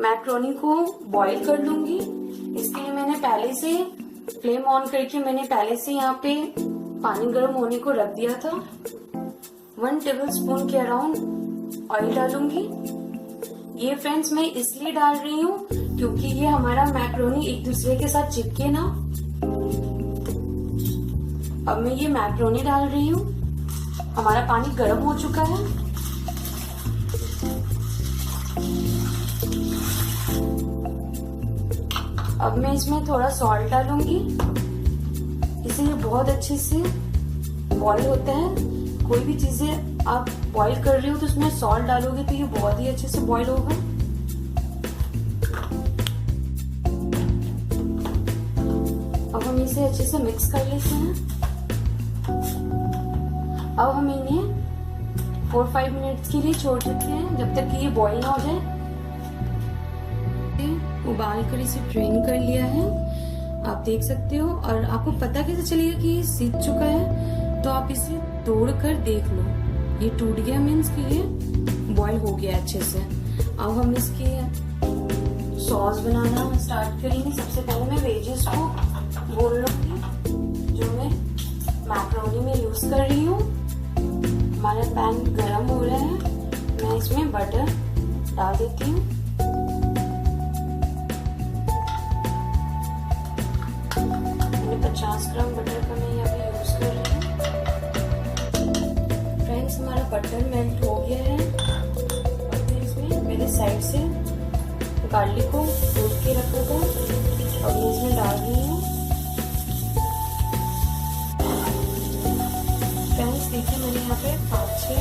Macaroni को boil कर लूंगी। इसके लिए मैंने पहले से फ्लेम ऑन करके मैंने पहले से यहाँ पे पानी गर्म होने को रख दिया था। 1 टेबलस्पून के अराउंड ऑयल डालूंगी। ये फ्रेंड्स मैं इसलिए डाल रही हूँ क्योंकि ये हमारा मैक्रोनी एक दूसरे के साथ चिपके ना। अब मैं ये मैक्रोनी डाल रही हूँ। हमारा पानी गर्म हो चुका है। अब मैं इसमें थोड़ा सॉल्ट डालूंगी। इससे ये बहुत अच्छे से बॉईल होता है। कोई भी चीजें आप बॉईल कर रहे हो तो उसमें सॉल्ट डालोगे तो ये बहुत ही अच्छे से बॉईल होगा। अब हम इसे अच्छे से मिक्स कर लेते हैं। अब हम इन्हें 4-5 मिनट्स के लिए छोड़ देते हैं जब तक कि ये बॉईल ना हो जाए। उबाल कर इसे ड्रेन कर लिया है, आप देख सकते हो। और आपको पता कैसे चलेगा कि ये सीज चुका है? तो आप इसे तोड़ कर देख लो, ये टूट गया, मीन्स कि ये बॉईल हो गया अच्छे से। अब हम इसके सॉस बनाना स्टार्ट करेंगे। सबसे पहले मैं वेजेस को बोल लूंगी जो मैं मैक्रोनी में यूज कर रही हूँ। हमारा पैन गरम हो रहा है। मैं इसमें बटर डाल देती हूँ। मैंने 50 ग्राम बटर का मैं यहाँ पे यूज कर रही हूँ। फ्रेंड्स हमारा बटर मेल्ट हो गया है। और फिर इसमें मैंने साइड से गार्लिक को भून के रखा था और मैं इसमें डाल रही हूँ। फ्रेंड्स देखिए मैंने यहाँ पे 5-6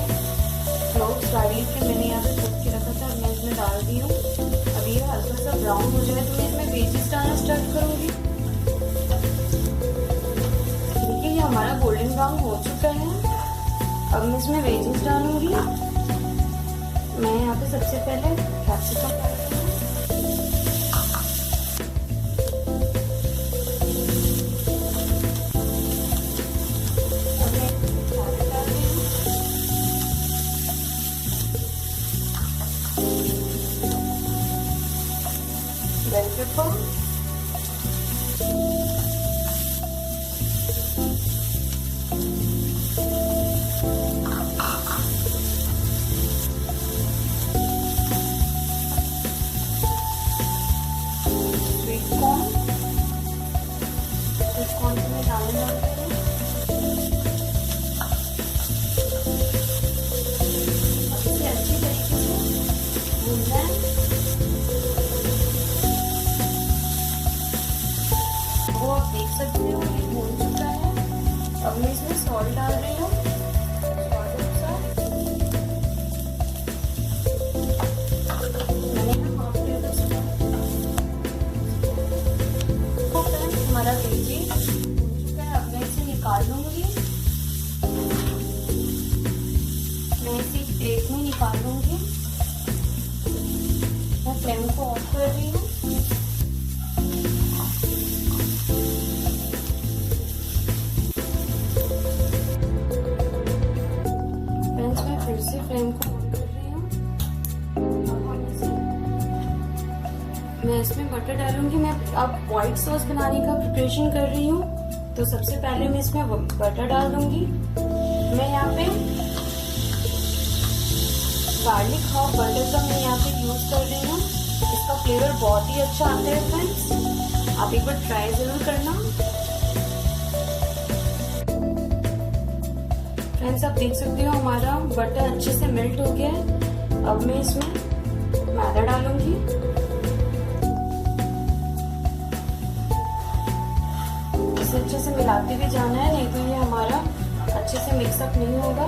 क्लोव्स गार्लिक के मैंने यहाँ पे भून के रखा था। मैं इसमें डाल रही हूँ। अभी ये हल्का सा ब्राउन हो जाए तो मैं इसमें वेजिस डालना स्टार्ट करूंगी। देखिए ये हमारा गोल्डन ब्राउन हो चुका है। अब मैं इसमें वेजिस डालूंगी। मैं यहाँ पे सबसे पहले कैप्सिकम डालूंगी। Bell pepper, sweet corn को मैं डालने वाली हूँ। अब इसे अच्छी तरीके से भूनना है। वो आप देख सकते हो ये भून चुका है। अब मैं इसमें सॉल्ट डाल रही हूँ। हमारा वेजी भून चुका है। अब मैं इसे निकाल लूंगी। मैं इसे प्लेट में निकाल लूंगी। मैं फ्लेम को ऑफ कर रही हूँ। फिर से फ्लेम को ऑन कर रही हूँ। अब हम मैं इसमें बटर डालूंगी। मैं अब व्हाइट सॉस बनाने का प्रिपरेशन कर रही हूँ। तो सबसे पहले मैं इसमें बटर डाल दूंगी। मैं यहाँ पे गार्लिक हॉप बटर का मैं यहाँ पे यूज कर रही हूँ। इसका फ्लेवर बहुत ही अच्छा आता है फ्रेंड्स, आप एक बार ट्राई जरूर करना। फ्रेंड्स आप देख सकते हो हमारा बटर अच्छे से मेल्ट हो गया है। अब मैं इसमें मैदा डालूंगी। इसे अच्छे से मिलाते हुए जाना है, नहीं तो ये हमारा अच्छे से मिक्सअप नहीं होगा।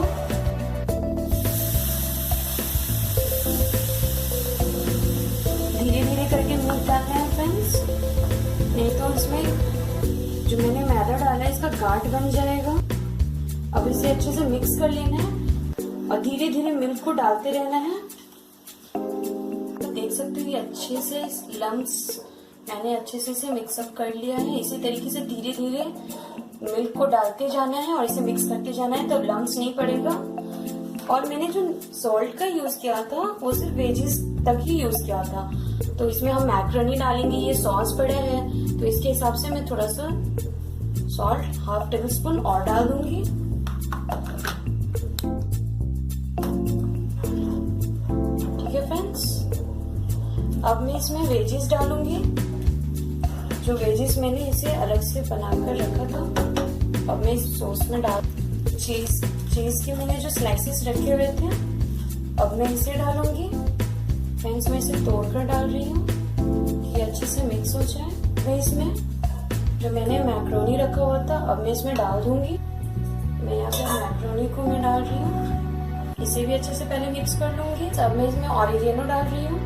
करके मीट डालना है फ्रेंड्स, नहीं तो इसमें जो मैंने मैदा डाला है इसका गांठ बन जाएगा। अब इसे अच्छे से मिक्स कर लेना है और धीरे धीरे मिल्क को डालते रहना है। तो देख सकते हो ये अच्छे से लम्स मैंने अच्छे से इसे मिक्सअप कर लिया है। इसी तरीके से धीरे धीरे मिल्क को डालते जाना है और इसे मिक्स करते जाना है, तब लम्स नहीं पड़ेगा। और मैंने जो सॉल्ट का यूज किया था वो सिर्फ वेजीज तक ही यूज किया था, तो इसमें हम मैक्रोनी डालेंगे, ये सॉस पड़ा है तो इसके हिसाब से मैं थोड़ा सा सॉल्ट हाफ टेबल स्पून और डाल दूंगी। ठीक है फ्रेंड्स, अब मैं इसमें वेजीज डालूंगी, जो वेजीज मैंने इसे अलग से बनाकर रखा था। अब मैं इस सॉस में डाल चीज के मैंने जो स्लाइसेस रखे हुए थे अब मैं इसे डालूंगी। फ्रेंड्स मैं इसे तोड़कर डाल रही हूँ कि अच्छे से मिक्स हो जाए। मैं इसमें जो मैंने मैक्रोनी रखा हुआ था अब मैं इसमें डाल दूंगी। मैं यहाँ पे मैक्रोनी को मैं डाल रही हूँ, इसे भी अच्छे से पहले मिक्स कर लूंगी। अब मैं इसमें ऑरिगेनो डाल रही हूँ।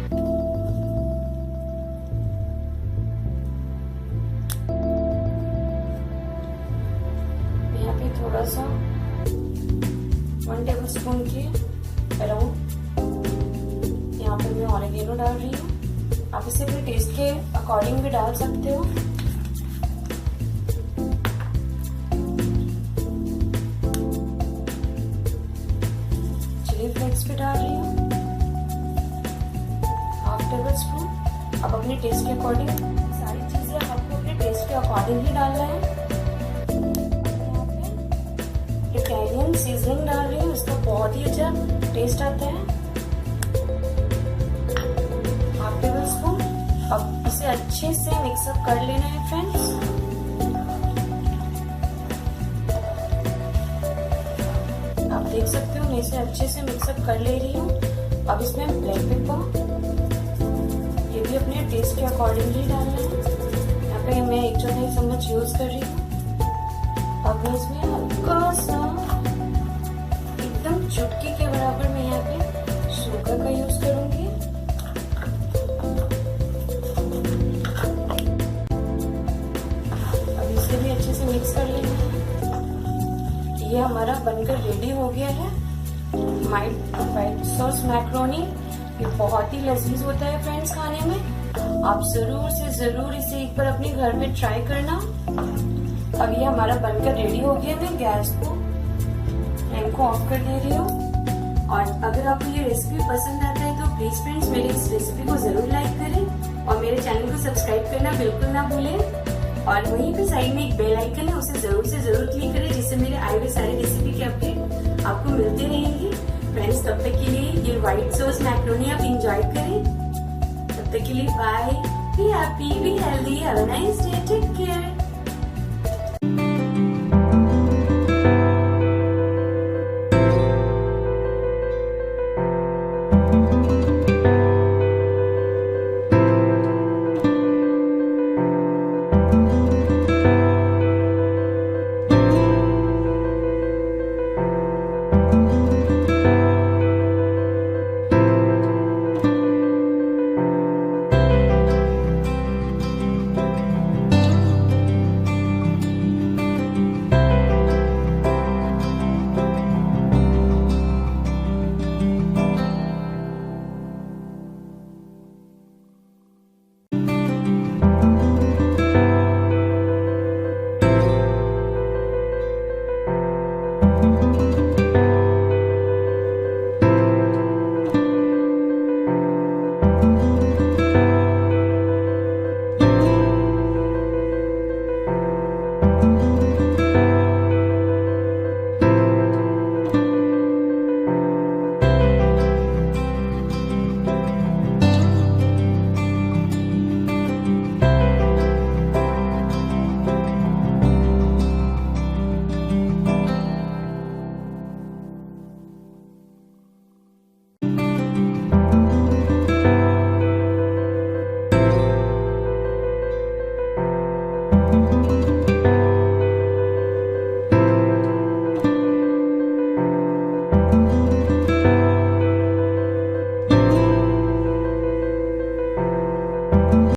यहाँ पे थोड़ा सा 1 टेबल स्पून के अराउंड यहाँ पे मैं ऑरिगेनो डाल रही हूँ। आप इसे अपने टेस्ट के अकॉर्डिंग भी डाल सकते हो। चिली फ्लेक्स भी डाल रही हूँ हाफ टेबल स्पून। अब अपने टेस्ट के अकॉर्डिंग सारी चीजें आपको अपने टेस्ट के अकॉर्डिंग ही डालना है। इटालियन सीजनिंग डाल रही हूँ, इसका बहुत ही अच्छा टेस्ट आता है, हाफ टेबल स्पून। अब इसे अच्छे से मिक्सअप कर लेना है फ्रेंड्स। आप देख सकते हो मैं इसे अच्छे से मिक्सअप कर ले रही हूँ। अब इसमें ब्लैक पेपर, ये भी अपने टेस्ट के अकॉर्डिंग ही डालना है। यहाँ पे मैं 1 चौथाई चम्मच यूज कर रही हूँ। अब मैं इसमें हल्का सा एकदम चुटकी के बराबर मैं यहाँ पे शुगर का यूज करूंगी। अब इसे भी अच्छे से मिक्स कर लेना है। ये हमारा बनकर रेडी हो गया है व्हाइट सॉस मैक्रोनी। ये बहुत ही लजीज होता है फ्रेंड्स खाने में। आप जरूर से जरूर इसे एक बार अपने घर में ट्राई करना। अब ये हमारा बनकर रेडी हो गया। मैं गैस को फ्लेम को ऑफ कर दे रही हूँ। और अगर आपको ये रेसिपी पसंद आता है तो प्लीज फ्रेंड्स मेरी इस रेसिपी को जरूर लाइक करें और मेरे चैनल को सब्सक्राइब करना बिल्कुल ना भूलें। और वहीं पे साइड में एक बेल आइकन है, उसे जरूर से जरूर क्लिक करें, जिससे मेरे आए हुए सारे रेसिपी के अपडेट आपको मिलते रहेंगे। फ्रेंड्स तब तक के लिए ये व्हाइट सॉस मैक्रोनी आप इंजॉय करें। तब तक के लिए bye, be happy, be healthy, have a nice day, take care.